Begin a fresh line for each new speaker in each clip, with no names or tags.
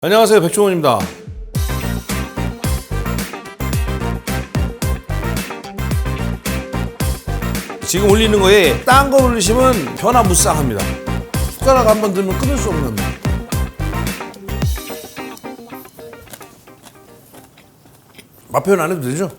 안녕하세요, 백종원입니다. 지금 올리는 거에 딴 거 올리시면 변화무쌍합니다. 숟가락 한번 들면 끊을 수 없는 맛. 맛 표현 안 해도 되죠?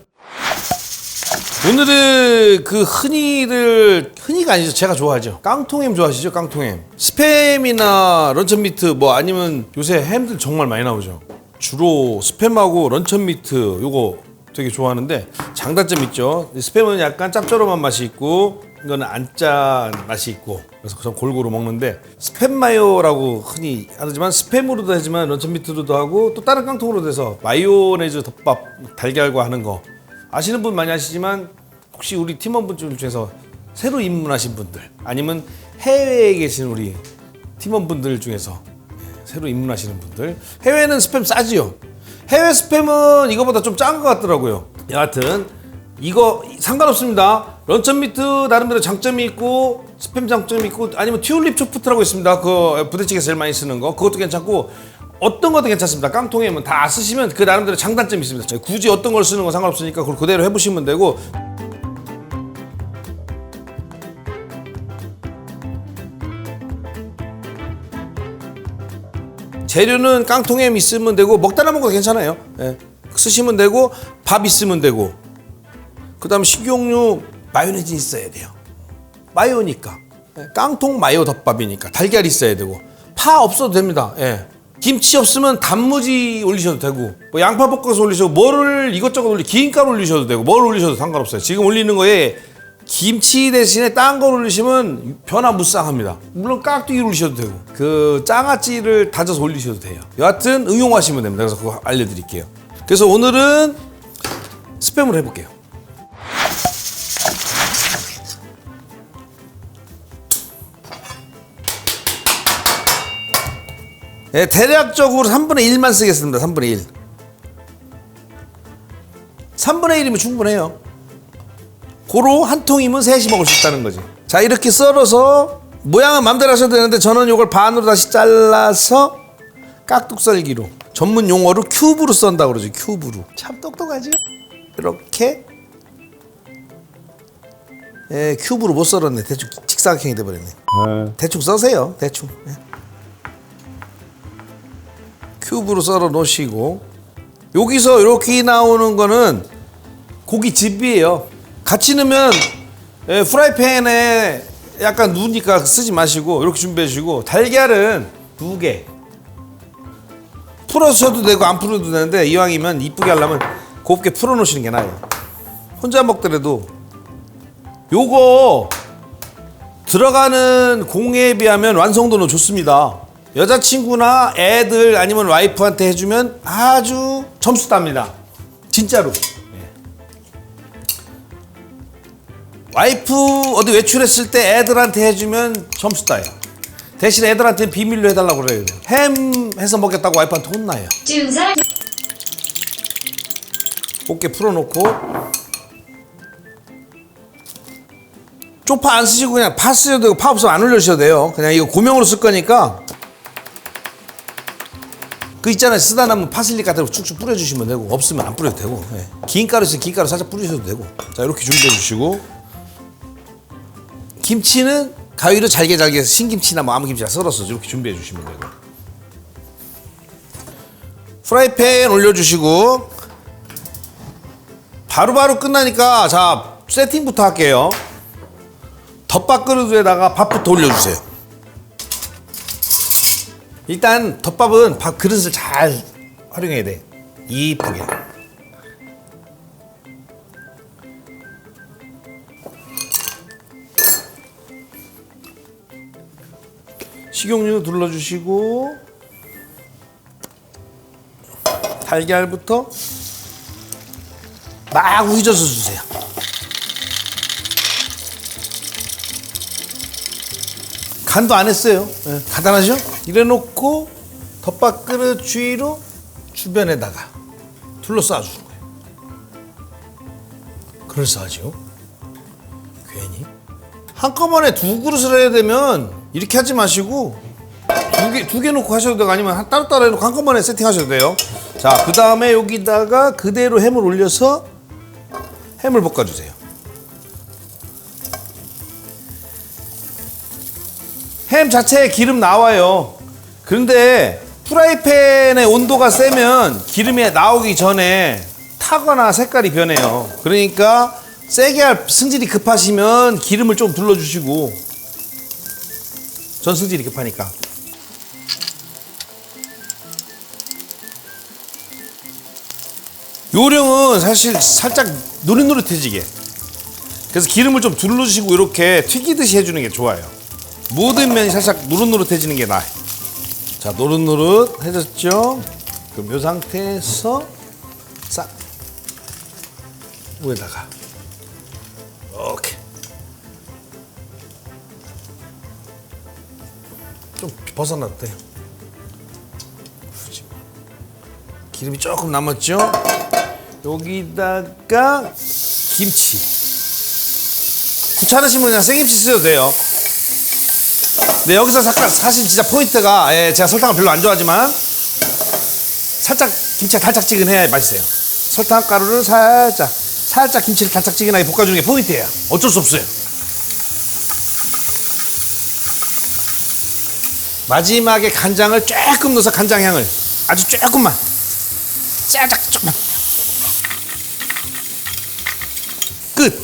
오늘은 그 흔히가 아니죠. 제가 좋아하죠. 깡통햄 좋아하시죠? 깡통햄. 스팸이나 런천미트 뭐 아니면 요새 햄들 정말 많이 나오죠. 주로 스팸하고 런천미트 요거 되게 좋아하는데 장단점 있죠. 스팸은 약간 짭조름한 맛이 있고 이거는 안 짠 맛이 있고 그래서 전 골고루 먹는데 스팸 마요라고 흔히 하지만 스팸으로도 하지만 런천미트로도 하고 또 다른 깡통으로도 해서 마요네즈 덮밥 달걀과 하는 거 아시는 분 많이 아시지만 혹시 우리 팀원분 중에서 새로 입문하신 분들 아니면 해외에 계신 우리 팀원분들 중에서 새로 입문하시는 분들 해외는 스팸 싸지요. 해외 스팸은 이거보다 좀 짠 것 같더라고요. 여하튼 이거 상관없습니다. 런천미트 나름대로 장점이 있고 스팸 장점이 있고 아니면 튤립 초프트라고 있습니다. 그 부대찌개 제일 많이 쓰는 거 그것도 괜찮고 어떤 것도 괜찮습니다. 깡통햄은 다 쓰시면 그 나름대로 장단점이 있습니다. 굳이 어떤 걸 쓰는 건 상관없으니까 그걸 그대로 해보시면 되고 재료는 깡통햄 있으면 되고 먹다 남은 거 괜찮아요. 예. 쓰시면 되고 밥 있으면 되고 그 다음 식용유 마요네즈 있어야 돼요. 마요니까 깡통 마요 덮밥이니까 달걀 있어야 되고 파 없어도 됩니다. 예. 김치 없으면 단무지 올리셔도 되고 뭐 양파 볶아서 올리셔도 뭐를 이것저것 김가루 올리셔도 되고 뭘 올리셔도 상관없어요. 지금 올리는 거에 김치 대신에 딴 걸 올리시면 변화무쌍합니다. 물론 깍두기 올리셔도 되고 그 장아찌를 다져서 올리셔도 돼요. 여하튼 응용하시면 됩니다. 그래서 그거 알려드릴게요. 그래서 오늘은 스팸으로 해볼게요. 네, 대략적으로 3분의 1만 쓰겠습니다. 3분의 1. 3분의 1이면 충분해요. 고로 한 통이면 셋이 먹을 수 있다는 거지. 자, 이렇게 썰어서 모양은 마음대로 하셔도 되는데 저는 이걸 반으로 다시 잘라서 깍둑썰기로 전문 용어로 큐브로 썬다고 그러죠. 큐브로. 참 똑똑하죠? 이렇게 큐브로 못 썰었네. 대충 직사각형이 돼버렸네. 대충 써세요. 대충. 큐브로 썰어 놓으시고 여기서 이렇게 나오는 거는 고깃즙이에요. 같이 넣으면 프라이팬에 약간 누우니까 쓰지 마시고 이렇게 준비해 주시고 달걀은 2개 풀어서도 되고 안 풀어도 되는데 이왕이면 이쁘게 하려면 곱게 풀어 놓으시는 게 나아요. 혼자 먹더라도 요거 들어가는 공에 비하면 완성도는 좋습니다. 여자친구나 애들 아니면 와이프한테 해주면 아주 점수 땁니다. 진짜로. 와이프 어디 외출했을 때 애들한테 해주면 점수 따요. 대신 애들한테는 비밀로 해달라고 그래요. 햄 해서 먹겠다고 와이프한테 혼나요. 곱게 풀어놓고 쪽파 안 쓰시고 그냥 파 쓰셔도 되고 파 없으면 안 올려주셔도 돼요. 그냥 이거 고명으로 쓸 거니까 그 있잖아요. 쓰다 남은 파슬리 같은 거 쭉쭉 뿌려주시면 되고 없으면 안 뿌려도 되고 김가루 있으면 김가루 살짝 뿌리셔도 되고 자 이렇게 준비해 주시고 김치는 가위로 잘게 해서 신김치나 뭐 아무 김치나 썰어서 이렇게 준비해 주시면 되고 프라이팬 올려주시고 바로바로 끝나니까 자 세팅부터 할게요. 덮밥 그릇에다가 밥부터 올려주세요. 일단 덮밥은 밥 그릇을 잘 활용해야 돼. 이쁘게. 식용유 둘러주시고 달걀부터 막 우겨서 주세요. 간도 안 했어요. 간단하죠? 이래놓고 덮밥 그릇 주위로 주변에다가 둘러싸 주는 거예요. 그럴싸하죠? 괜히 한꺼번에 2그릇을 해야 되면 이렇게 하지 마시고 두 개 놓고 하셔도 되고 아니면 따로따로 해놓고 한꺼번에 세팅하셔도 돼요. 자, 그 다음에 여기다가 그대로 햄을 올려서 햄을 볶아주세요. 햄 자체에 기름 나와요. 그런데 프라이팬의 온도가 세면 기름이 나오기 전에 타거나 색깔이 변해요. 그러니까 세게 할 승질이 급하시면 기름을 좀 둘러주시고, 전 승질이 급하니까. 요령은 사실 살짝 노릇노릇해지게, 그래서 기름을 좀 둘러주시고 이렇게 튀기듯이 해주는 게 좋아요. 모든 면이 살짝 노릇노릇해지는 게 나아요. 자, 노릇노릇해졌죠? 그럼 이 상태에서 싹 위에다가 이렇게 좀 벗어나도 돼요. 기름이 조금 남았죠? 여기다가 김치. 귀찮으시면 그냥 생김치 쓰셔도 돼요. 네, 여기서 사실 진짜 포인트가, 제가 설탕을 별로 안 좋아하지만 살짝 김치가 달짝지근해야 맛있어요. 설탕 가루를 살짝 김치를 달짝지근하게 볶아주는 게 포인트예요. 어쩔 수 없어요. 마지막에 간장을 조금 넣어서 간장향을 아주 조금만, 살짝 조금만. 끝.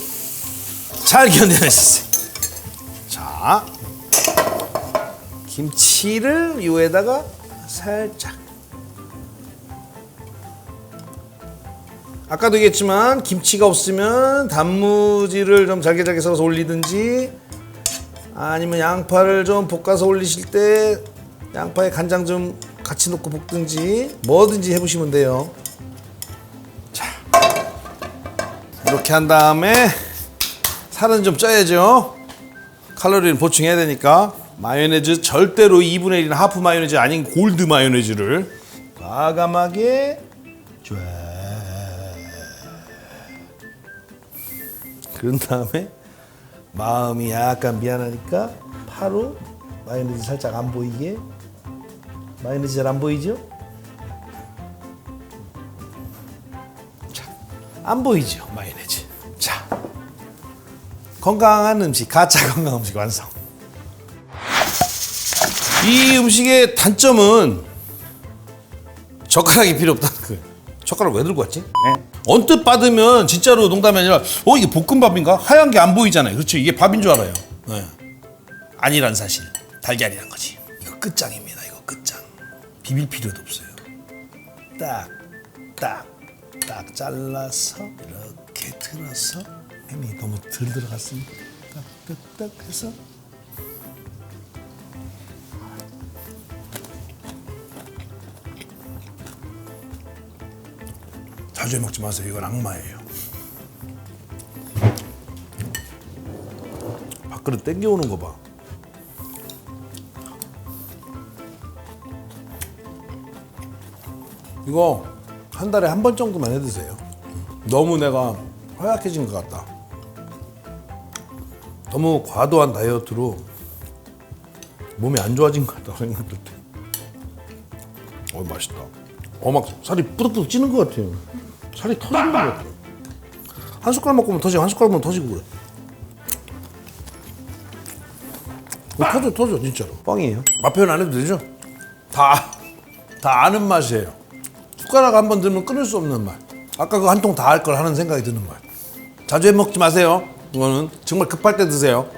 잘 견뎌냈어요. 자, 김치를 요에다가 살짝. 아까도 얘기했지만 김치가 없으면 단무지를 좀 잘게 썰어서 올리든지, 아니면 양파를 좀 볶아서 올리실 때 양파에 간장 좀 같이 넣고 볶든지 뭐든지 해보시면 돼요. 자, 이렇게 한 다음에 살은 좀 쪄야죠. 칼로리는 보충해야 되니까. 마요네즈 절대로 2분의 1이나 하프 마요네즈 아닌 골드 마요네즈를 과감하게 쫙. 그런 다음에 마음이 약간 미안하니까 파로 마요네즈 살짝 안 보이게. 마요네즈 잘 안 보이죠? 자, 안 보이죠, 마요네즈. 자, 건강한 음식, 가짜 건강 음식 완성. 이 음식의 단점은 젓가락이 필요 없다는 거예요. 젓가락 왜 들고 왔지? 네. 언뜻 받으면 진짜로 농담이 아니라 이게 볶음밥인가? 하얀 게 안 보이잖아요. 그렇죠? 이게 밥인 줄 알아요. 네. 아니란 사실. 달걀이란 거지. 이거 끝장입니다. 이거 끝장. 비빌 필요도 없어요. 딱 잘라서 이렇게 틀어서, 햄이 너무 덜 들어갔으니까 딱 해서 자주 해 먹지 마세요. 이건 악마예요. 밥그릇 땡겨오는 거 봐. 이거 한 달에 한 번 정도만 해 드세요. 너무 내가 허약해진 것 같다. 너무 과도한 다이어트로 몸이 안 좋아진 것 같다 생각들 때. 맛있다. 막 살이 뿌득뿌득 찌는 것 같아요. 살이 터지는 것 같아요. 한 숟갈 먹으면 터지고 한 숟갈 먹으면 터지고 그래. 터져 진짜로. 뻥이에요. 맛 표현 안 해도 되죠? 다 아는 맛이에요. 숟가락 한 번 들면 끊을 수 없는 맛. 아까 그 한 통 다 할 걸 하는 생각이 드는 맛. 자주 해 먹지 마세요. 이거는 정말 급할 때 드세요.